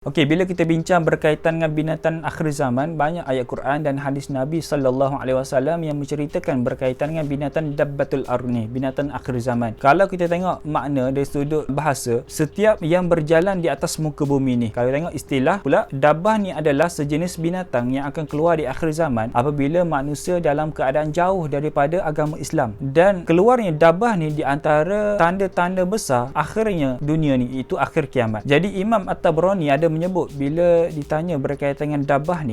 Okey, bila kita bincang berkaitan dengan binatang akhir zaman, banyak ayat Quran dan hadis Nabi sallallahu alaihi wasallam yang menceritakan berkaitan dengan binatang dabbatul ard ni, binatang akhir zaman. Kalau kita tengok makna dari sudut bahasa, setiap yang berjalan di atas muka bumi ni. Kalau tengok istilah pula, dabbah ni adalah sejenis binatang yang akan keluar di akhir zaman apabila manusia dalam keadaan jauh daripada agama Islam. Dan keluarnya dabbah ni di antara tanda-tanda besar akhirnya dunia ni, itu akhir kiamat. Jadi Imam At-Tabrani ada menyebut bila ditanya berkaitan dengan dabbah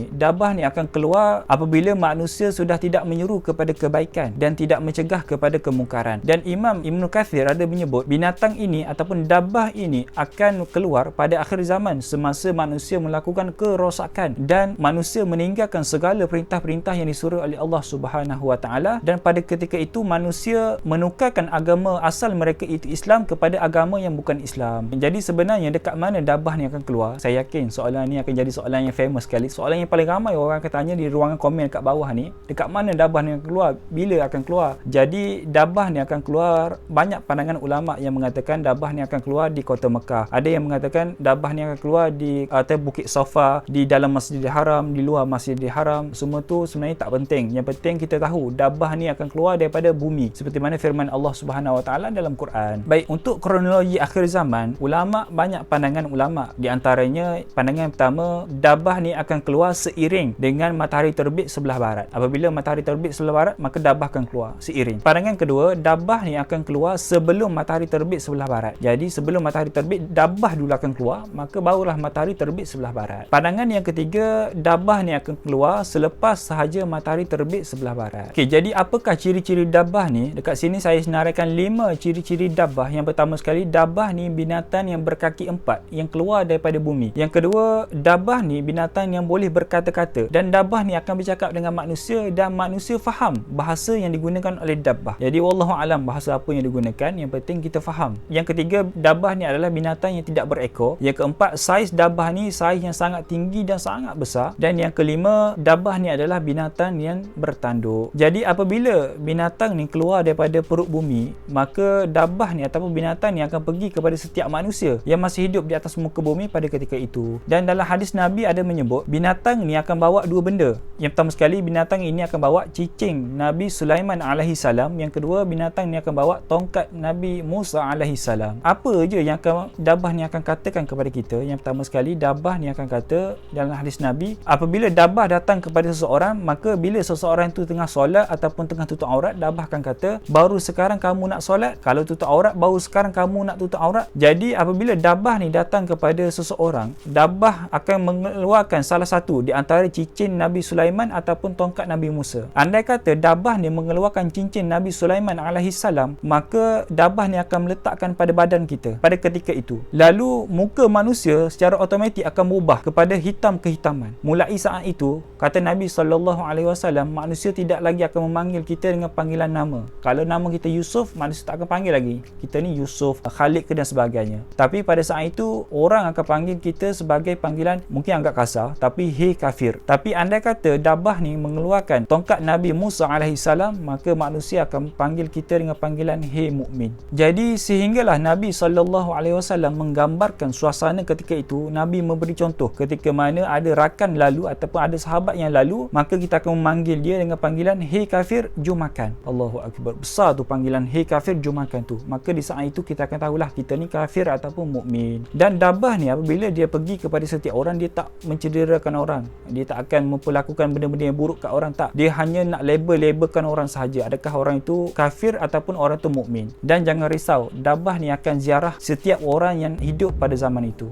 ni akan keluar apabila manusia sudah tidak menyeru kepada kebaikan dan tidak mencegah kepada kemungkaran. Dan Imam Ibn Kathir ada menyebut binatang ini ataupun dabbah ini akan keluar pada akhir zaman semasa manusia melakukan kerosakan dan manusia meninggalkan segala perintah-perintah yang disuruh oleh Allah Subhanahu Wa Taala, dan pada ketika itu manusia menukarkan agama asal mereka itu Islam kepada agama yang bukan Islam. Jadi sebenarnya dekat mana dabbah ni akan keluar? Saya yakin soalan ni akan jadi soalan yang famous sekali. Soalan yang paling ramai orang akan tanya di ruangan komen kat bawah ni, dekat mana dabbah ni akan keluar? Bila akan keluar? Jadi dabbah ni akan keluar, banyak pandangan ulama yang mengatakan dabbah ni akan keluar di kota Mekah. Ada yang mengatakan dabbah ni akan keluar di atas Bukit Safa, di dalam Masjidil Haram, di luar Masjidil Haram. Semua tu sebenarnya tak penting. Yang penting kita tahu dabbah ni akan keluar daripada bumi, seperti mana firman Allah Subhanahu Wa Taala dalam Quran. Baik, untuk kronologi akhir zaman, ulama banyak pandangan ulama. Di antaranya pandangan pertama, dabbah ni akan keluar seiring dengan matahari terbit sebelah barat. Apabila matahari terbit sebelah barat, maka dabbah akan keluar seiring. Pandangan kedua, dabbah ni akan keluar sebelum matahari terbit sebelah barat. Jadi sebelum matahari terbit, dabbah dulu akan keluar, maka barulah matahari terbit sebelah barat. Pandangan yang ketiga, dabbah ni akan keluar selepas sahaja matahari terbit sebelah barat. Okey, jadi apakah ciri-ciri dabbah ni? Dekat sini saya senaraikan 5 ciri-ciri dabbah. Yang pertama sekali, dabbah ni binatang yang berkaki 4 yang keluar daripada bumi. Yang kedua, dabbah ni binatang yang boleh berkata-kata, dan dabbah ni akan bercakap dengan manusia dan manusia faham bahasa yang digunakan oleh dabbah. Jadi wallahu alam bahasa apa yang digunakan, yang penting kita faham. Yang ketiga, dabbah ni adalah binatang yang tidak berekor. Yang keempat, saiz dabbah ni saiz yang sangat tinggi dan sangat besar. Dan yang kelima, dabbah ni adalah binatang yang bertanduk. Jadi apabila binatang ni keluar daripada perut bumi, maka dabbah ni ataupun binatang ni akan pergi kepada setiap manusia yang masih hidup di atas muka bumi pada ketika itu. Dan dalam hadis Nabi ada menyebut binatang ni akan bawa dua benda. Yang pertama sekali, binatang ini akan bawa cicing Nabi Sulaiman alaihi salam. Yang kedua, binatang ni akan bawa tongkat Nabi Musa alaihi salam. Apa je yang dabbah ni akan katakan kepada kita? Yang pertama sekali, dabbah ni akan kata dalam hadis Nabi, apabila dabbah datang kepada seseorang, maka bila seseorang itu tengah solat ataupun tengah tutup aurat, dabbah akan kata, baru sekarang kamu nak solat? Kalau tutup aurat, baru sekarang kamu nak tutup aurat? Jadi apabila dabbah ni datang kepada seseorang, dabbah akan mengeluarkan salah satu di antara cincin Nabi Sulaiman ataupun tongkat Nabi Musa. Andai kata dabbah ni mengeluarkan cincin Nabi Sulaiman alaihi salam, maka dabbah ni akan meletakkan pada badan kita pada ketika itu. Lalu muka manusia secara automatik akan berubah kepada hitam kehitaman. Mulai saat itu, kata Nabi sallallahu alaihi wasallam, manusia tidak lagi akan memanggil kita dengan panggilan nama. Kalau nama kita Yusuf, manusia tak akan panggil lagi kita ni Yusuf, Khalid ke dan sebagainya. Tapi pada saat itu orang akan panggil kita sebagai panggilan mungkin agak kasar, tapi hey kafir. Tapi andai kata dabbah ni mengeluarkan tongkat Nabi Musa alaihi salam, maka manusia akan panggil kita dengan panggilan hey mukmin. Jadi sehinggalah Nabi sallallahu alaihi wasallam menggambarkan suasana ketika itu. Nabi memberi contoh ketika mana ada rakan lalu ataupun ada sahabat yang lalu, maka kita akan memanggil dia dengan panggilan hey kafir, jom makan. Allahu akbar. Besar tu panggilan hey kafir, jom makan tu. Maka di saat itu kita akan tahulah kita ni kafir ataupun mukmin. Dan dabbah ni apabila dia pergi kepada setiap orang, dia tak mencederakan orang, dia tak akan memperlakukan benda-benda yang buruk kat orang, tak. Dia hanya nak labelkan orang sahaja, adakah orang itu kafir ataupun orang itu mukmin. Dan jangan risau, dabbah ni akan ziarah setiap orang yang hidup pada zaman itu.